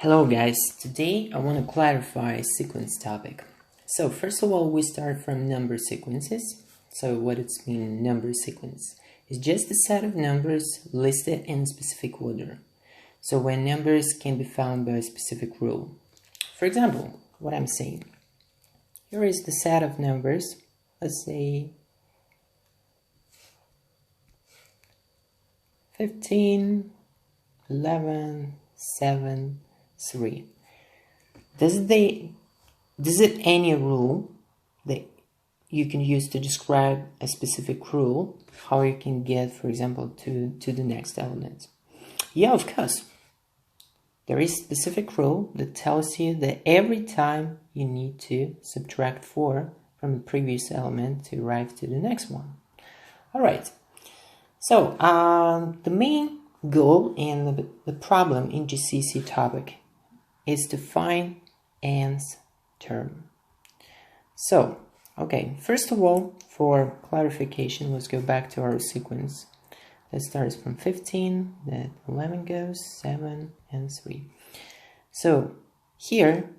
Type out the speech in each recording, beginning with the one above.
Hello guys, today I want to clarify a sequence topic. So first of all, we start from number sequences. So what does mean number sequence? It's just a set of numbers listed in specific order. So when numbers can be found by a specific rule. For example, what I'm saying. Here is the set of numbers, let's say 15, 11, 7, 3. Does it any rule that you can use to describe a specific rule, how you can get, for example, to the next element? Yeah, of course. There is a specific rule that tells you that every time you need to subtract 4 from the previous element to arrive to the next one. Alright, so the main goal and the problem in GCSE topic is to find nth term. So, okay, first of all, for clarification, let's go back to our sequence. That starts from 15, then 11 goes, 7, and 3. So, here,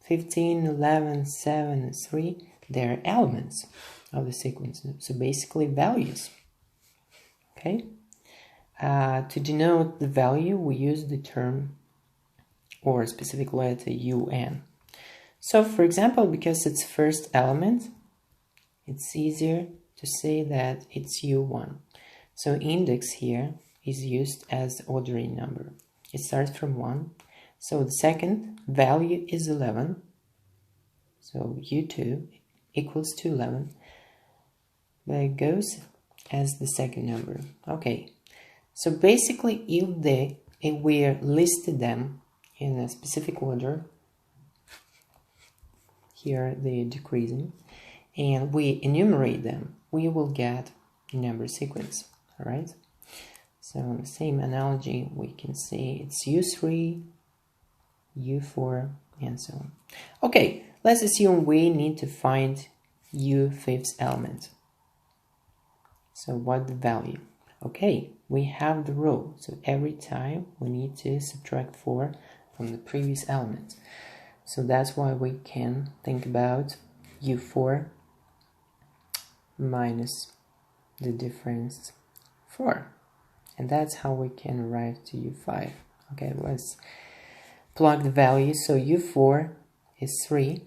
15, 11, 7, and 3, they're elements of the sequence. So basically values. Okay? To denote the value, we use the term or a specific letter un. So, for example, because it's first element, it's easier to say that it's u1. So index here is used as ordinary number. It starts from 1. So the second value is 11. So u2 equals to 11. But it goes as the second number. Okay. So basically, if we listed them in a specific order, here they're decreasing, and we enumerate them, we will get a number sequence. All right. So in the same analogy, we can say it's u3, u4, and so on. Okay, let's assume we need to find u5th element. So what the value? Okay, we have the rule. So every time we need to subtract 4 from the previous element. So that's why we can think about u4 minus the difference 4. And that's how we can arrive to u5. Okay, let's plug the value. So u4 is 3.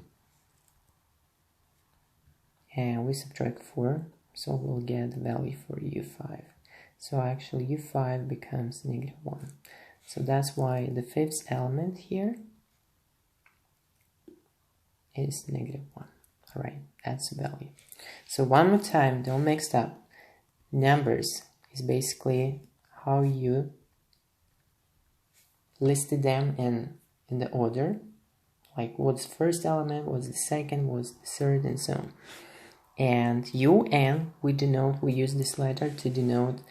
And we subtract 4. So we'll get the value for u5. So actually u5 becomes -1. So that's why the fifth element here is -1. Alright, that's the value. So one more time, don't mix up. Numbers is basically how you listed them in the order. Like what's the first element, what's the second, what's the third, and so on. And un, we use this letter to denote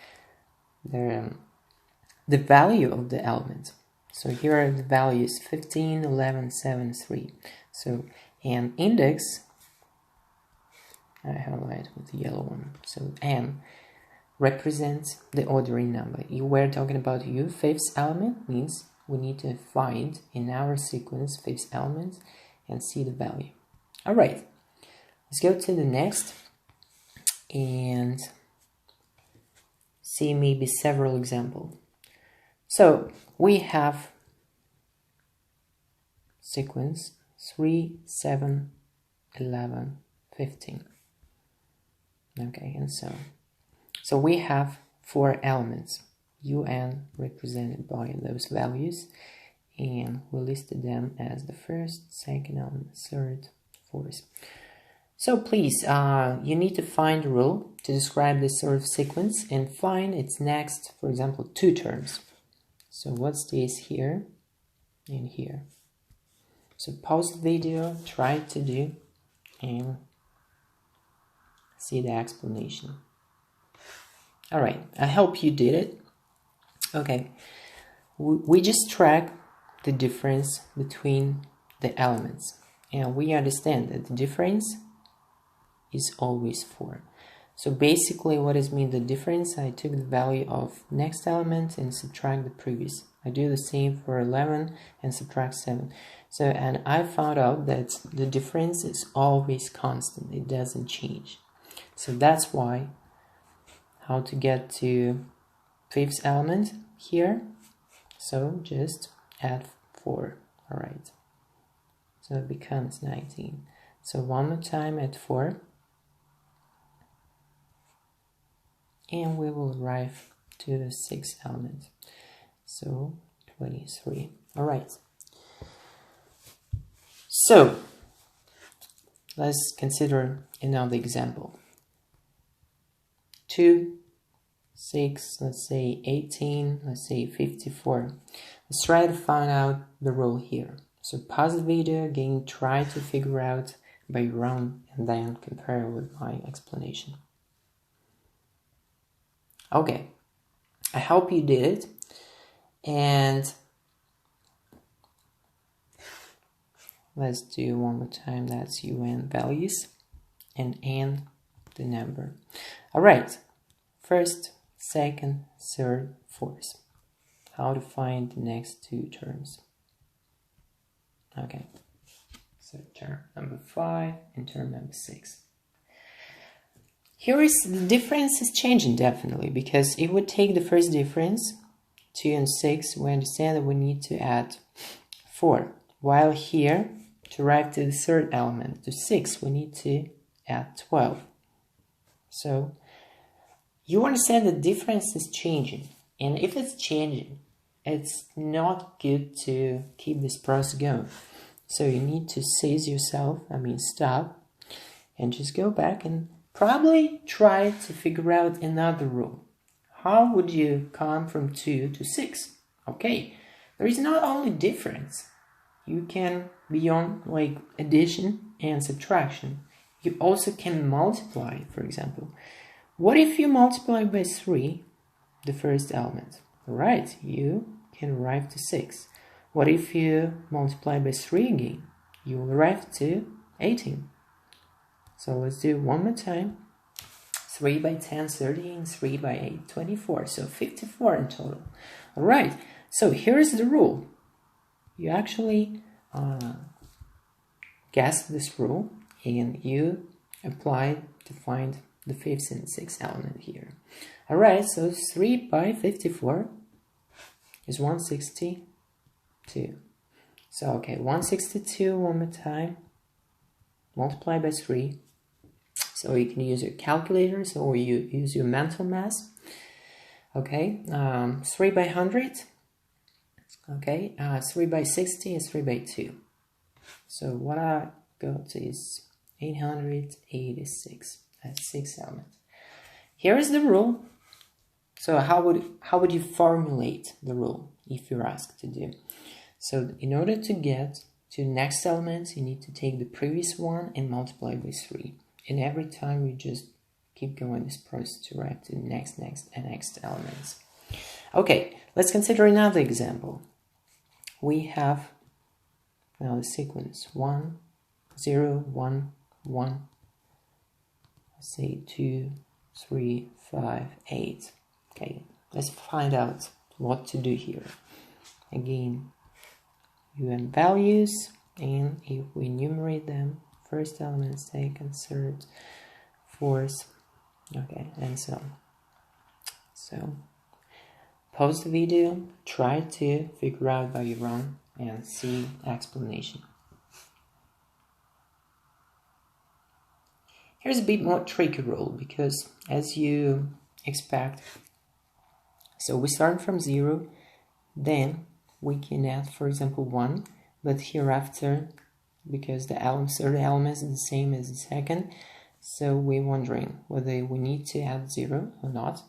the value of the element. So here are the values 15, 11, 7, 3. So, and index, I highlight with the yellow one. So n represents the ordinary number. If we're talking about u5th element, means we need to find in our sequence 5th element and see the value. Alright, let's go to the next and see maybe several examples. So we have sequence 3, 7, 11, 15. Okay, and so on. So we have 4 elements, un represented by those values, and we listed them as the first, second element, third, fourth. So please, you need to find a rule to describe this sort of sequence and find its next, for example, 2 terms. So what's this here and here? So pause the video, try to do, and see the explanation. Alright, I hope you did it. Okay, we just track the difference between the elements, and we understand that the difference is always 4. So basically what is mean the difference? I took the value of next element and subtract the previous. I do the same for 11 and subtract 7. So, and I found out that the difference is always constant. It doesn't change. So that's why how to get to fifth element here. So just add 4. All right. So it becomes 19. So one more time, add 4. And we will arrive to the sixth element. So 23. All right. So let's consider another example. 2, 6, let's say 18, let's say 54. Let's try to find out the rule here. So pause the video, again, try to figure out by your own and then compare with my explanation. Okay, I hope you did it. And let's do one more time. That's UN values and n the number. All right, first, second, third, fourth. How to find the next two terms. Okay, so term number 5 and term number 6. Here is the difference is changing definitely, because if we take the first difference, 2 and 6, we understand that we need to add 4. While here, to arrive to the third element, to 6, we need to add 12. So, you understand the difference is changing. And if it's changing, it's not good to keep this process going. So you need to seize yourself, stop, and just go back and probably try to figure out another rule. How would you come from 2 to 6? Okay, there is not only difference. You can, beyond like addition and subtraction, you also can multiply, for example. What if you multiply by 3 the first element? Right, you can arrive to 6. What if you multiply by 3 again? You will arrive to 18. So let's do one more time. 3 by 10, 30, and 3 by 8, 24. So 54 in total. All right, so here's the rule. You actually guess this rule and you apply to find the fifth and sixth element here. All right, so 3 by 54 is 162. So, okay, 162 one more time. Multiply by 3. So you can use your calculators or you use your mental math. Okay, 3 by 100. Okay, 3 by 60 is 3 by 2. So what I got is 886. That's 6 elements. Here is the rule. So how would you formulate the rule if you're asked to do? So in order to get to next element, you need to take the previous one and multiply by 3. And every time you just keep going this process to arrive to the next elements. Okay, let's consider another example. We have now the sequence 1, 0, 1, 1. Let's say 2, 3, 5, 8. Okay, let's find out what to do here. Again, UN values, and if we enumerate them, first element, second, third, fourth, okay, and so on. So, pause the video, try to figure out by your own, and see explanation. Here's a bit more tricky rule, because as you expect, so we start from 0, then we can add, for example, 1, but hereafter, because the third element is the same as the second, so we're wondering whether we need to add 0 or not.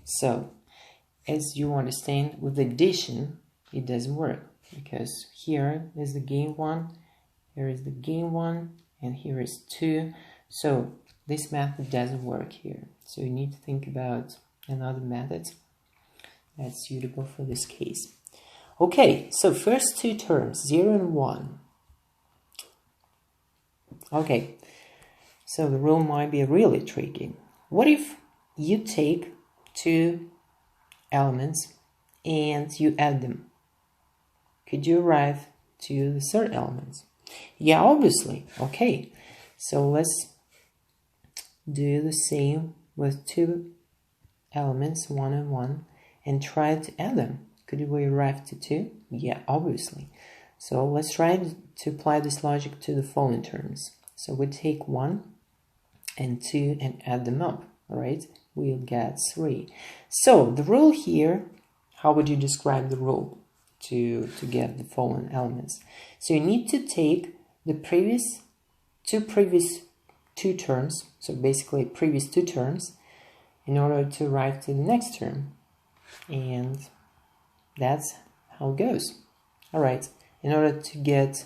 So, as you understand, with addition, it doesn't work, because here is the gain 1, here is the gain 1, and here is 2. So, this method doesn't work here. So, you need to think about another method that's suitable for this case. Okay, so first two terms, 0 and 1. Okay, So the rule might be really tricky. What if you take two elements and you add them? Could you arrive to the third element? Yeah, obviously. Okay, so let's do the same with two elements, 1 and 1, and try to add them. Could we arrive to 2? Yeah, obviously. So let's try to apply this logic to the following terms. So we take 1 and 2 and add them up, right? We'll get 3. So the rule here, how would you describe the rule to get the following elements? So you need to take the previous two terms, so basically previous two terms, in order to arrive to the next term. And that's how it goes. All right, in order to get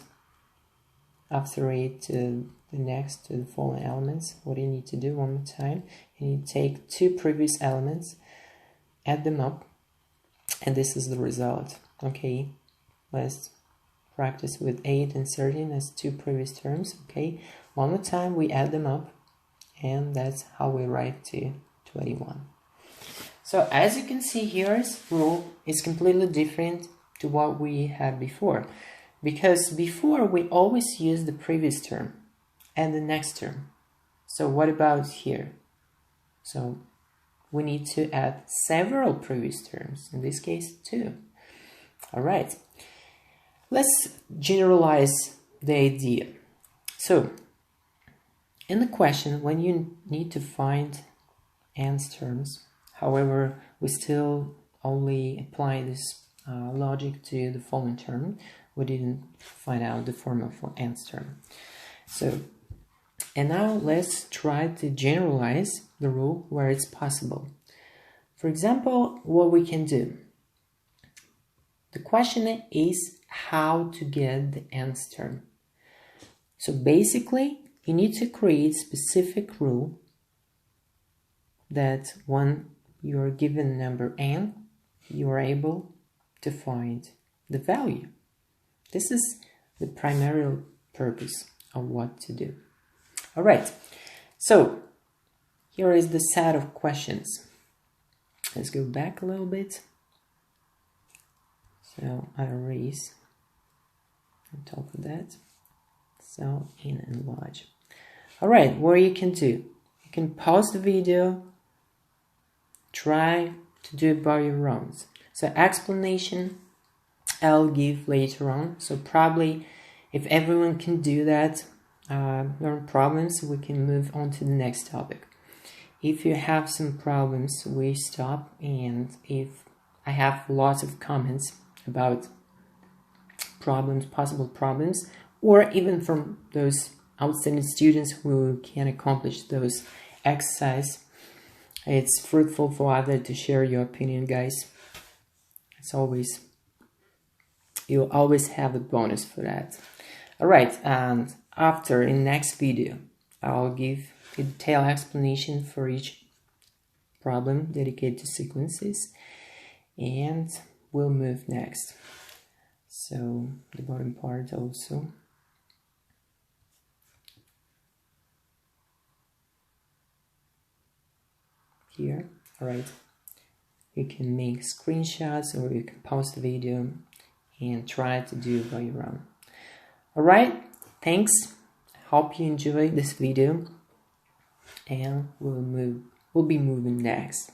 after 8 to the next, to the following elements, what do you need to do one more time? You need to take two previous elements, add them up, and this is the result. Okay, let's practice with 8 and 13 as two previous terms. Okay, one more time, we add them up, and that's how we arrive to 21. So as you can see here, this rule is completely different to what we had before, because before we always use the previous term and the next term. So what about here? So we need to add several previous terms, in this case 2. All right, let's generalize the idea. So in the question, when you need to find nth terms, however, we still only apply this logic to the following term. We didn't find out the formula for nth term. So, and now let's try to generalize the rule where it's possible. For example, what we can do. The question is how to get the nth term. So basically, you need to create a specific rule that when you're given number n, you are able to find the value. This is the primary purpose of what to do. All right, so here is the set of questions. Let's go back a little bit. So I erase on top of that. So in and large. All right, what you can do, you can pause the video, try to do it by your own. So explanation I'll give later on. So probably if everyone can do that, learn problems, we can move on to the next topic. If you have some problems, we stop, and if I have lots of comments about problems, possible problems, or even from those outstanding students who can accomplish those exercises, it's fruitful for others to share your opinion, guys. It's always, you'll always have a bonus for that. All right, and after, in next video, I'll give a detailed explanation for each problem dedicated to sequences, and we'll move next. So the bottom part also. Here, all right. You can make screenshots, or you can pause the video and try to do it by your own. All right, thanks. Hope you enjoyed this video, and we'll be moving next.